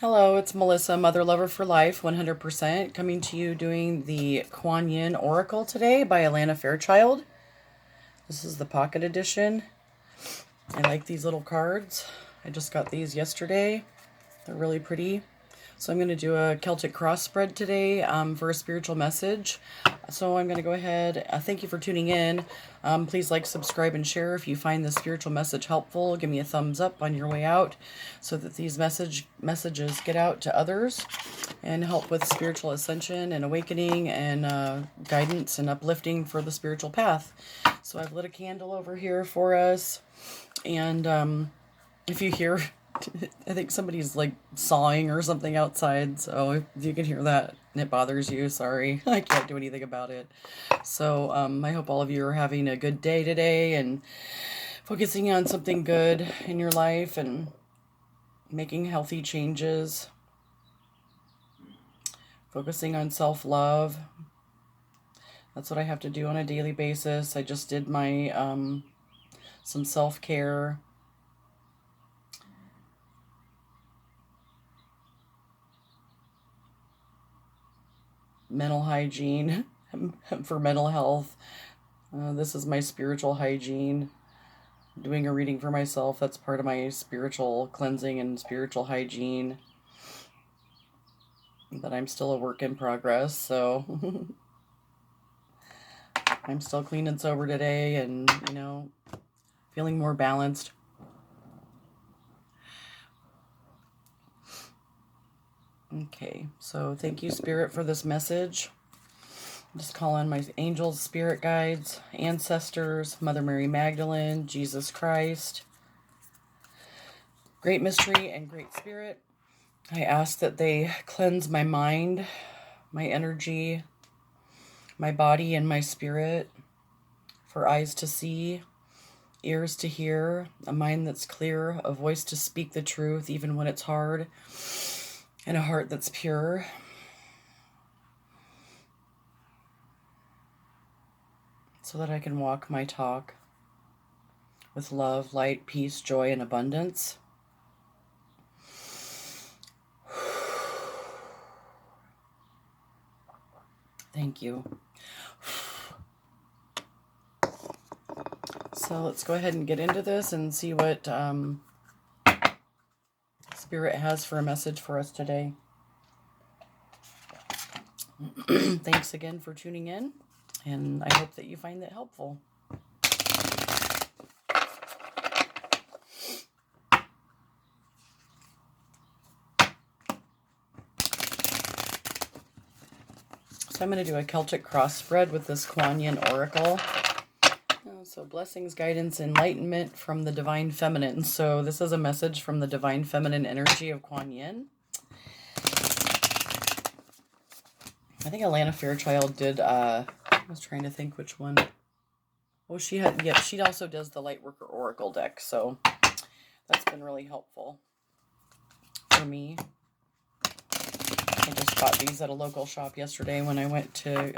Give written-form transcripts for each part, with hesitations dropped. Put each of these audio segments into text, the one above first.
Hello, it's Melissa, Mother Lover for Life, 100%, coming to you doing the Kuan Yin Oracle today by Alana Fairchild. This is the pocket edition. I like these little cards. I just got these yesterday. They're really pretty. So I'm going to do a Celtic cross spread today for a spiritual message. So I'm going to go ahead. Thank you for tuning in. Please like, subscribe, and share if you find this spiritual message helpful. Give me a thumbs up on your way out so that these messages get out to others and help with spiritual ascension and awakening and guidance and uplifting for the spiritual path. So I've lit a candle over here for us. And if you hear... I think somebody's like sawing or something outside, so if you can hear that and it bothers you, sorry. I can't do anything about it. So I hope all of you are having a good day today and focusing on something good in your life and making healthy changes, focusing on self-love. That's what I have to do on a daily basis. I just did my some self-care. Mental hygiene for mental health. This is my spiritual hygiene. Doing a reading for myself, that's part of my spiritual cleansing and spiritual hygiene. But I'm still a work in progress, so I'm still clean and sober today and, feeling more balanced. Okay, so thank you, Spirit, for this message. Just call on my angels, spirit guides, ancestors, Mother Mary Magdalene, Jesus Christ, Great Mystery and Great Spirit. I ask that they cleanse my mind, my energy, my body, and my spirit for eyes to see, ears to hear, a mind that's clear, a voice to speak the truth even when it's hard, and a heart that's pure. So that I can walk my talk with love, light, peace, joy, and abundance. Thank you. So let's go ahead and get into this and see what Spirit has for a message for us today. Thanks again for tuning in, and I hope that you find it helpful. So I'm going to do a Celtic cross spread with this Kuan Yin Oracle. So blessings, guidance, enlightenment from the Divine Feminine. So this is a message from the Divine Feminine energy of Kuan Yin. I think Alana Fairchild did, I was trying to think which one. Oh, she also does the Lightworker Oracle deck. So that's been really helpful for me. I just bought these at a local shop yesterday when I went to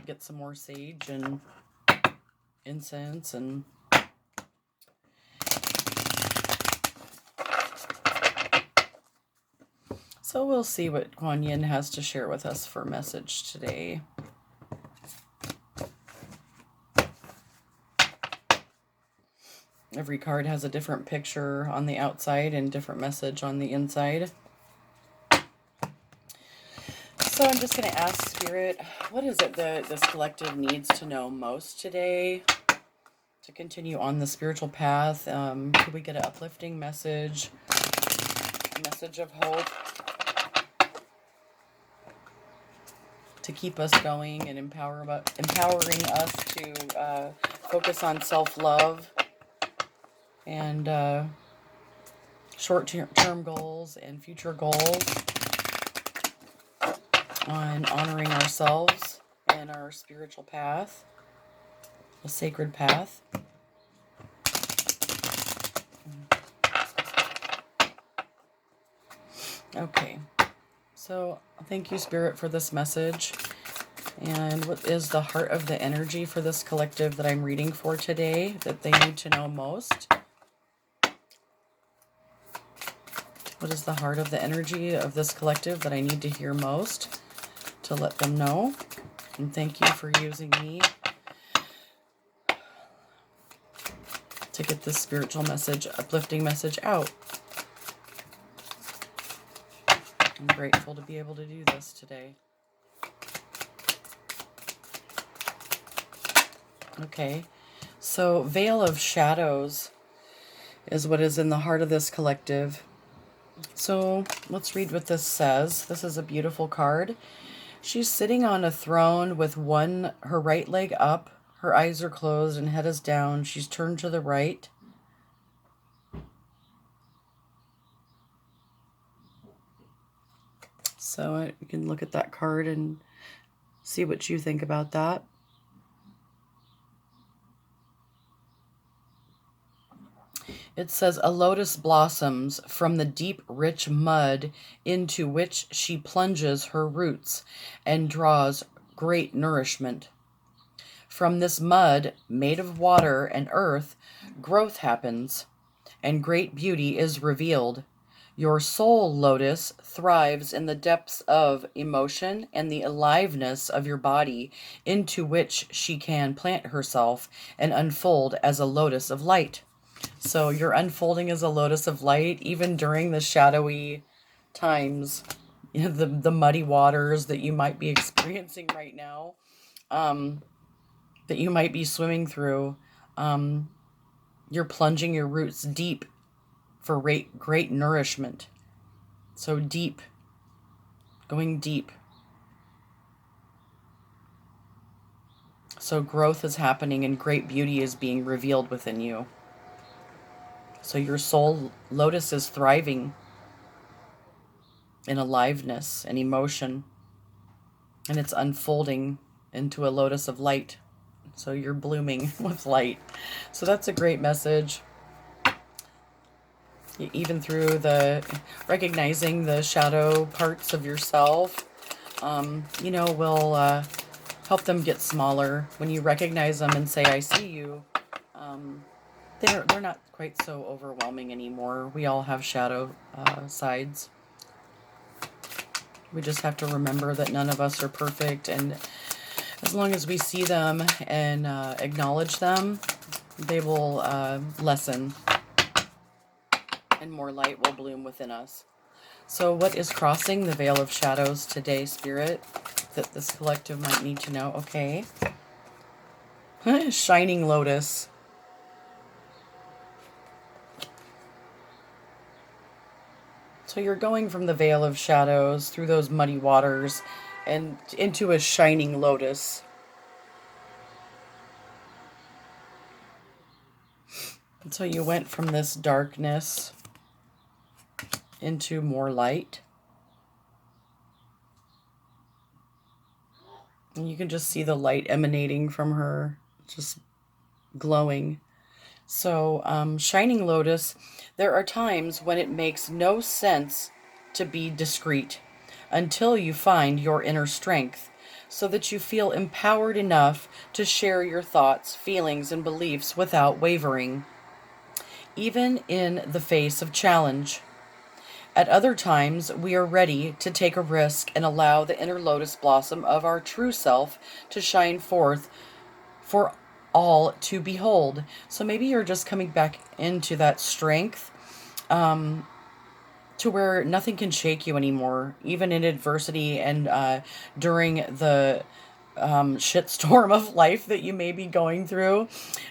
get some more sage and incense and so we'll see what Kuan Yin has to share with us for a message today. Every card has a different picture on the outside and different message on the inside. So I'm just going to ask Spirit, what is it that this collective needs to know most today to continue on the spiritual path? Could we get an uplifting message, a message of hope to keep us going and empowering us to focus on self-love and short-term goals and future goals, on honoring ourselves and our spiritual path, the sacred path. Okay, so thank you, Spirit, for this message. And what is the heart of the energy for this collective that I'm reading for today that they need to know most? What is the heart of the energy of this collective that I need to hear most to let them know? And thank you for using me to get this spiritual message, uplifting message out. I'm grateful to be able to do this today. Okay, so Vale of Shadows is what is in the heart of this collective. So let's read what this says. This is a beautiful card. She's sitting on a throne with her right leg up. Her eyes are closed and head is down. She's turned to the right. So you can look at that card and see what you think about that. It says, a lotus blossoms from the deep, rich mud into which she plunges her roots and draws great nourishment. From this mud, made of water and earth, growth happens, and great beauty is revealed. Your soul, Lotus, thrives in the depths of emotion and the aliveness of your body, into which she can plant herself and unfold as a lotus of light. So you're unfolding as a lotus of light, even during the shadowy times, the muddy waters that you might be experiencing right now, that you might be swimming through. You're plunging your roots deep for great nourishment. So deep, going deep. So growth is happening and great beauty is being revealed within you. So your soul, Lotus, is thriving in aliveness and emotion. And it's unfolding into a lotus of light. So you're blooming with light. So that's a great message. Even through recognizing the shadow parts of yourself, will help them get smaller. When you recognize them and say, I see you, they're not quite so overwhelming anymore. We all have shadow sides. We just have to remember that none of us are perfect, and as long as we see them and acknowledge them, they will lessen, and more light will bloom within us. So what is crossing the Vale of Shadows today, Spirit, that this collective might need to know? Okay. Shining Lotus. So you're going from the Vale of Shadows through those muddy waters and into a shining lotus. And so you went from this darkness into more light. And you can just see the light emanating from her, just glowing. So, Shining Lotus, there are times when it makes no sense to be discreet until you find your inner strength, so that you feel empowered enough to share your thoughts, feelings, and beliefs without wavering, even in the face of challenge. At other times, we are ready to take a risk and allow the inner lotus blossom of our true self to shine forth for all to behold. So maybe you're just coming back into that strength, to where nothing can shake you anymore, even in adversity and during the shitstorm of life that you may be going through.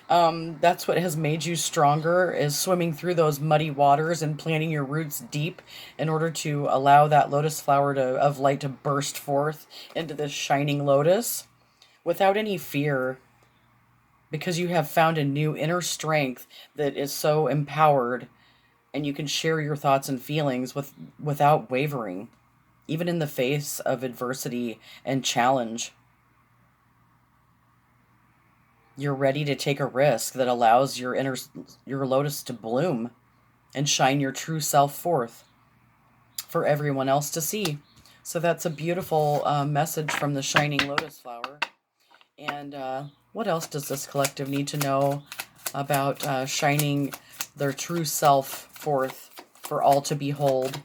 That's what has made you stronger, is swimming through those muddy waters and planting your roots deep in order to allow that lotus flower of light to burst forth into this shining lotus without any fear, because you have found a new inner strength that is so empowered, and you can share your thoughts and feelings without wavering, even in the face of adversity and challenge. You're ready to take a risk that allows your lotus to bloom and shine your true self forth for everyone else to see. So that's a beautiful message from the shining lotus flower. And what else does this collective need to know about shining their true self forth? for all to behold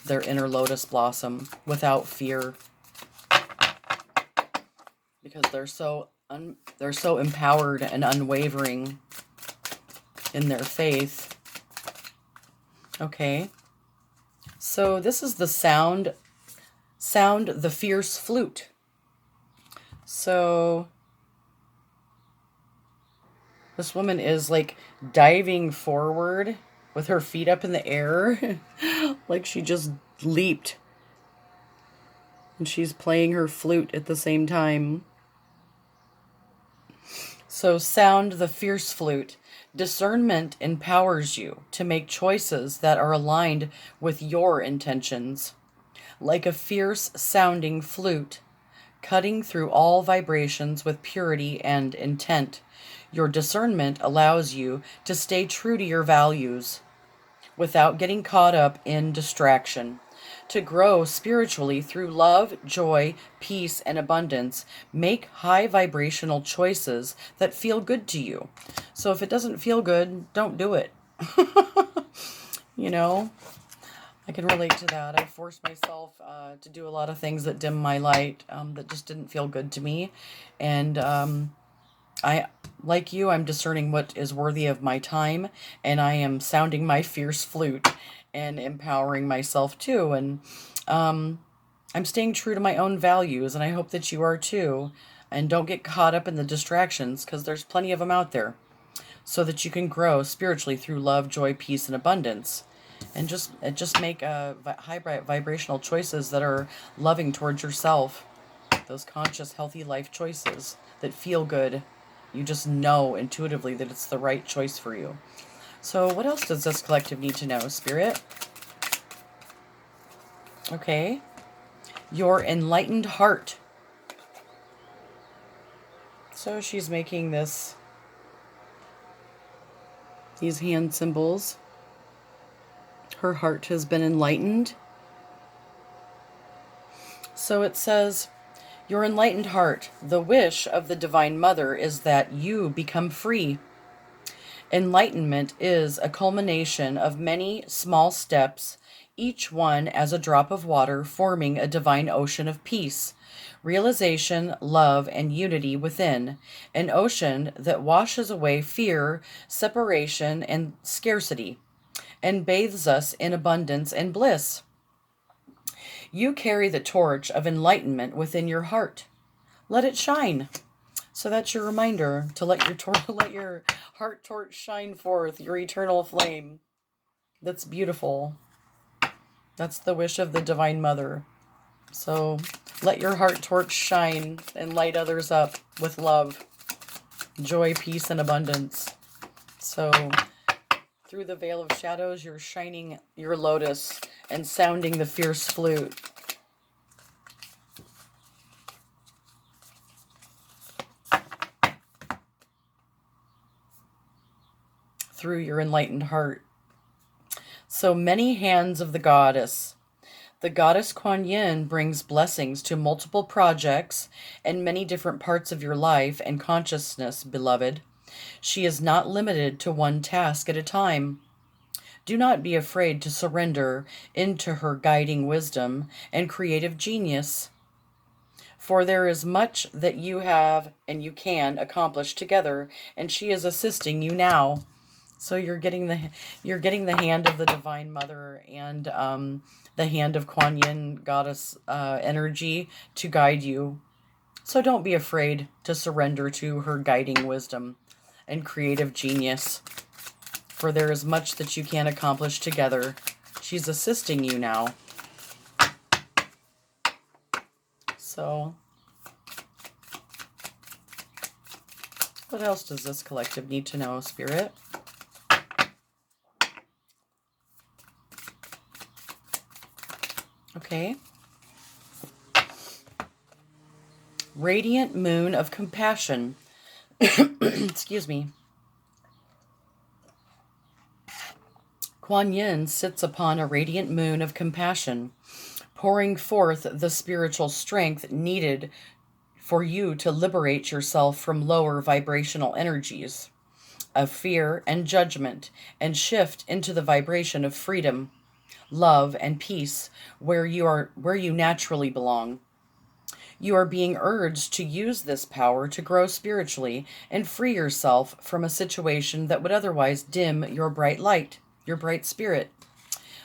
their inner lotus blossom without fear, because they're so empowered and unwavering in their faith. Okay, so this is the sound the fierce flute. So this woman is like diving forward with her feet up in the air, like she just leaped. And she's playing her flute at the same time. So sound the fierce flute. Discernment empowers you to make choices that are aligned with your intentions. Like a fierce sounding flute, cutting through all vibrations with purity and intent. Your discernment allows you to stay true to your values without getting caught up in distraction. To grow spiritually through love, joy, peace, and abundance, make high vibrational choices that feel good to you. So if it doesn't feel good, don't do it. You know, I can relate to that. I forced myself to do a lot of things that dim my light, that just didn't feel good to me. And I, like you, I'm discerning what is worthy of my time, and I am sounding my fierce flute and empowering myself too. And I'm staying true to my own values, and I hope that you are too. And don't get caught up in the distractions, because there's plenty of them out there, so that you can grow spiritually through love, joy, peace, and abundance. And just make high vibrational choices that are loving towards yourself. Those conscious, healthy life choices that feel good. You just know intuitively that it's the right choice for you. So what else does this collective need to know, Spirit? Okay. Your enlightened heart. So she's making these hand symbols. Her heart has been enlightened. So it says, your enlightened heart, the wish of the Divine Mother is that you become free. Enlightenment is a culmination of many small steps, each one as a drop of water forming a divine ocean of peace, realization, love, and unity within, an ocean that washes away fear, separation, and scarcity, and bathes us in abundance and bliss. You carry the torch of enlightenment within your heart. Let it shine. So that's your reminder to let your heart torch shine forth, your eternal flame. That's beautiful. That's the wish of the Divine Mother. So let your heart torch shine and light others up with love, joy, peace, and abundance. So through the Vale of Shadows, you're shining your lotus and sounding the fierce flute. Through your enlightened heart. So many hands of the goddess. The goddess Kuan Yin brings blessings to multiple projects and many different parts of your life and consciousness, beloved. She is not limited to one task at a time. Do not be afraid to surrender into her guiding wisdom and creative genius, for there is much that you have and you can accomplish together, and she is assisting you now. So you're getting the hand of the Divine Mother and the hand of Kuan Yin goddess energy to guide you. So don't be afraid to surrender to her guiding wisdom and creative genius, for there is much that you can accomplish together. She's assisting you now. So what else does this collective need to know, Spirit? Okay. Radiant moon of compassion. Excuse me. Kuan Yin sits upon a radiant moon of compassion, pouring forth the spiritual strength needed for you to liberate yourself from lower vibrational energies. of fear and judgment and shift into the vibration of freedom, love, and peace where you naturally belong. You are being urged to use this power to grow spiritually and free yourself from a situation that would otherwise dim your bright light, your bright spirit.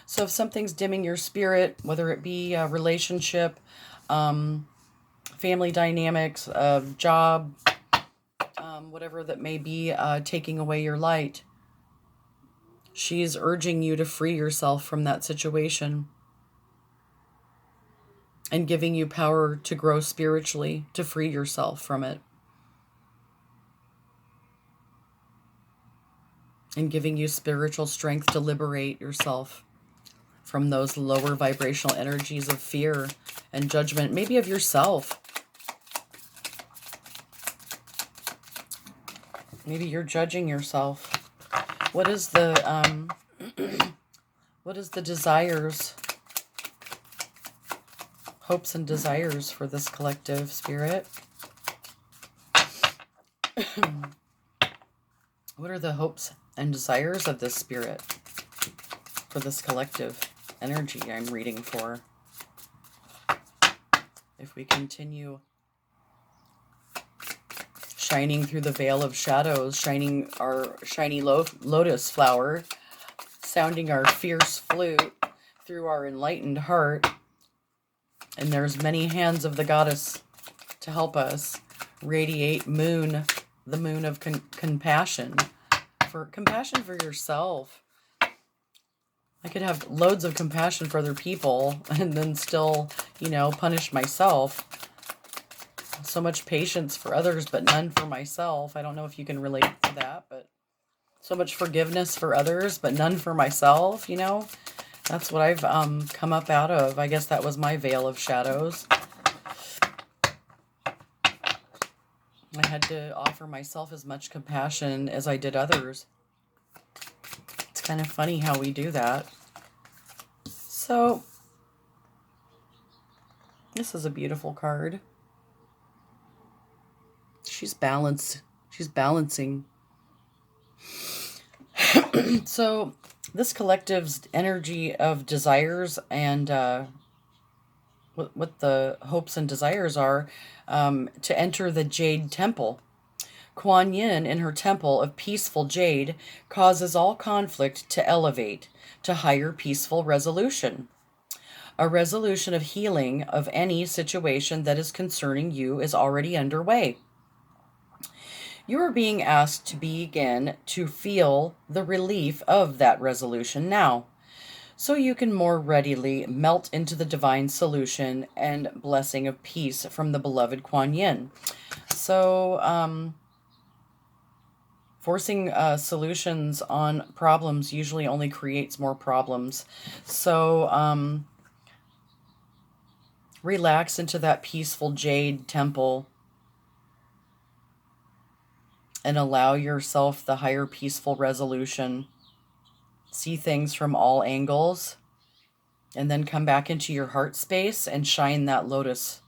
So if something's dimming your spirit, whether it be a relationship, family dynamics, job, whatever that may be taking away your light, she's urging you to free yourself from that situation and giving you power to grow spiritually, to free yourself from it. And giving you spiritual strength to liberate yourself from those lower vibrational energies of fear and judgment, maybe of yourself. Maybe you're judging yourself. What is the what is the desires, hopes and desires for this collective spirit? What are the hopes and desires of this spirit for this collective energy I'm reading for? If we continue shining through the Vale of Shadows, shining our shiny lotus flower, sounding our fierce flute through our enlightened heart, and there's many hands of the goddess to help us radiate the moon of compassion, for yourself. I could have loads of compassion for other people and then still, punish myself. So much patience for others, but none for myself. I don't know if you can relate to that, but so much forgiveness for others, but none for myself, That's what I've come up out of. I guess that was my Vale of Shadows. I had to offer myself as much compassion as I did others. It's kind of funny how we do that. So, this is a beautiful card. She's balanced. She's balancing. So, this collective's energy of desires and what the hopes and desires are to enter the Jade Temple. Kuan Yin in her temple of peaceful jade causes all conflict to elevate to higher peaceful resolution. A resolution of healing of any situation that is concerning you is already underway. You are being asked to begin to feel the relief of that resolution now, so you can more readily melt into the divine solution and blessing of peace from the beloved Kuan Yin. So, forcing solutions on problems usually only creates more problems. So, relax into that peaceful Jade Temple and allow yourself the higher peaceful resolution. See things from all angles, and then come back into your heart space and shine that lotus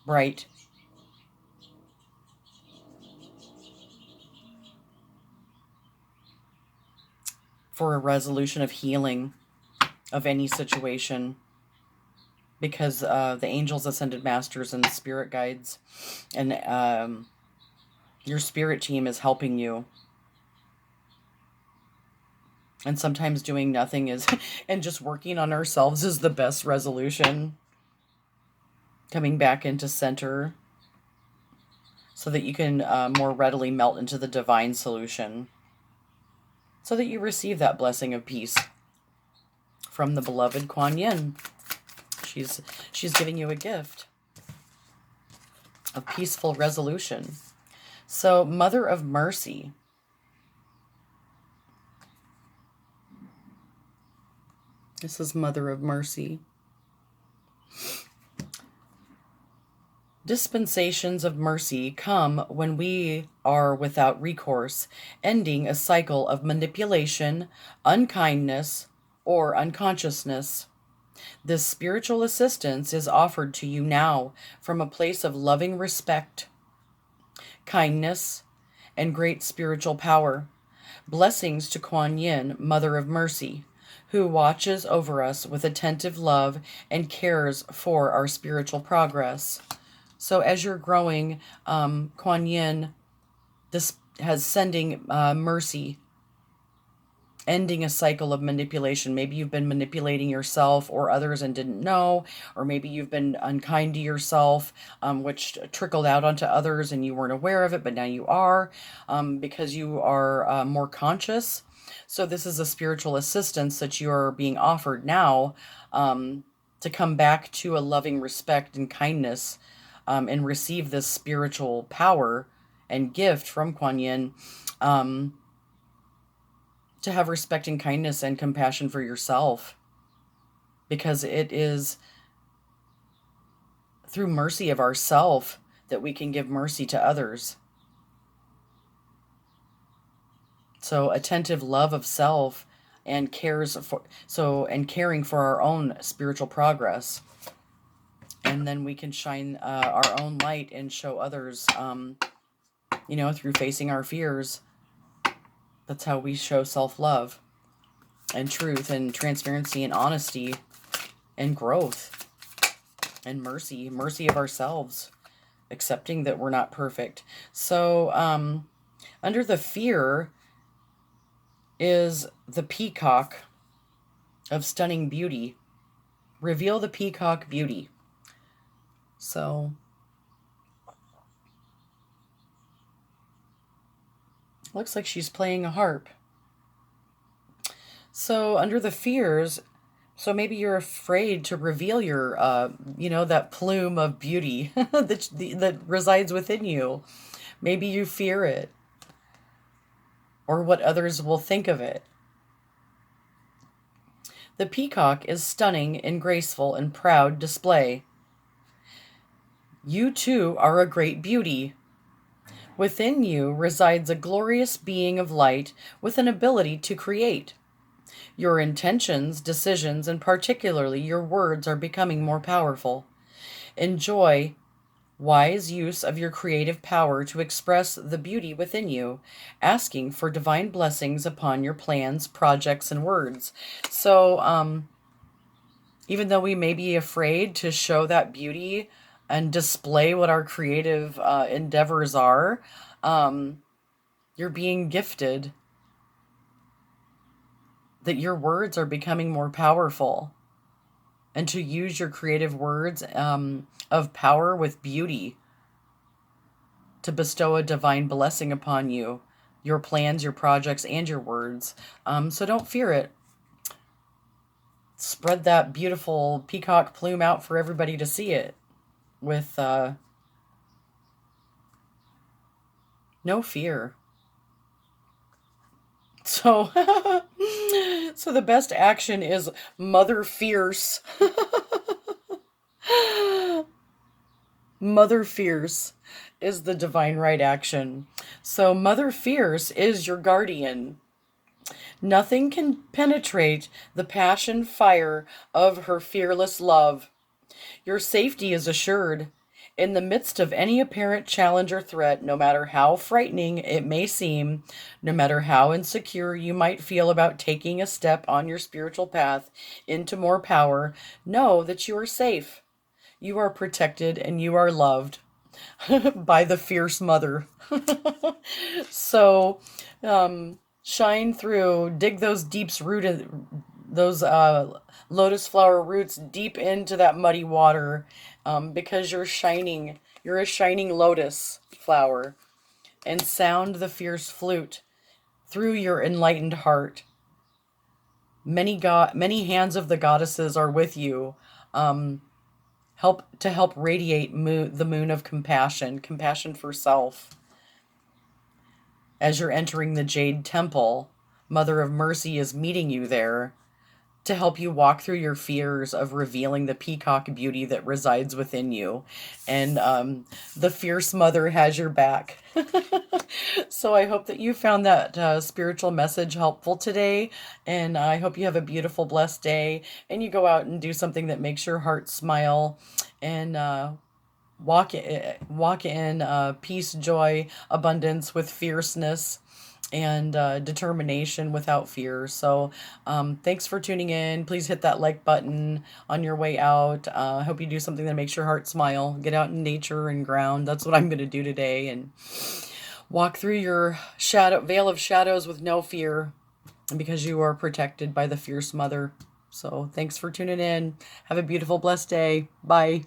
bright. For a resolution of healing of any situation. Because the angels, ascended masters, and the spirit guides and your spirit team is helping you. And sometimes doing nothing is, and just working on ourselves is the best resolution. Coming back into center so that you can more readily melt into the divine solution. So that you receive that blessing of peace from the beloved Kuan Yin. She's giving you a gift of peaceful resolution. So, Mother of Mercy. This is Mother of Mercy. Dispensations of mercy come when we are without recourse, ending a cycle of manipulation, unkindness, or unconsciousness. This spiritual assistance is offered to you now from a place of loving respect, kindness, and great spiritual power. Blessings to Kuan Yin, Mother of Mercy, who watches over us with attentive love and cares for our spiritual progress. So as you're growing, Kuan Yin, this has sending mercy, ending a cycle of manipulation. Maybe you've been manipulating yourself or others and didn't know, or maybe you've been unkind to yourself, which trickled out onto others and you weren't aware of it, but now you are, because you are more conscious. So this is a spiritual assistance that you are being offered now, to come back to a loving respect and kindness, and receive this spiritual power and gift from Kuan Yin, to have respect and kindness and compassion for yourself, because it is through mercy of ourself that we can give mercy to others. So attentive love of self and caring for our own spiritual progress, and then we can shine our own light and show others, through facing our fears. That's how we show self-love and truth and transparency and honesty and growth and mercy of ourselves, accepting that we're not perfect. So under the fear is the Peacock of stunning beauty. Reveal the Peacock beauty. So looks like she's playing a harp. So under the fears, so maybe you're afraid to reveal your, that plume of beauty that resides within you. Maybe you fear it, or what others will think of it. The peacock is stunning in graceful and proud display. You too are a great beauty. Within you resides a glorious being of light with an ability to create. Your intentions, decisions, and particularly your words are becoming more powerful. Enjoy wise use of your creative power to express the beauty within you, asking for divine blessings upon your plans, projects, and words. So, even though we may be afraid to show that beauty and display what our creative endeavors are, you're being gifted that your words are becoming more powerful, and to use your creative words of power with beauty to bestow a divine blessing upon you, your plans, your projects, and your words. So don't fear it. Spread that beautiful peacock plume out for everybody to see it with no fear. So, so the best action is Mother Fierce. Mother Fierce is the divine right action. So Mother Fierce is your guardian. Nothing can penetrate the passion fire of her fearless love. Your safety is assured. In the midst of any apparent challenge or threat, no matter how frightening it may seem, no matter how insecure you might feel about taking a step on your spiritual path into more power, know that you are safe. You are protected and you are loved by the fierce mother. So, shine through, dig those those lotus flower roots deep into that muddy water, because you're a shining lotus flower, and sound the fierce flute through your enlightened heart. Many hands of the goddesses are with you, help radiate the moon of compassion for self. As you're entering the Jade Temple, Mother of Mercy is meeting you there to help you walk through your fears of revealing the peacock beauty that resides within you. And the fierce mother has your back. So I hope that you found that spiritual message helpful today. And I hope you have a beautiful, blessed day. And you go out and do something that makes your heart smile. And walk in peace, joy, abundance with fierceness. and determination without fear. So thanks for tuning in. Please hit that like button on your way out. I hope you do something that makes your heart smile. Get out in nature and ground. That's what I'm going to do today, and walk through your Vale of Shadows with no fear, because you are protected by the fierce mother. So thanks for tuning in. Have a beautiful, blessed day. Bye.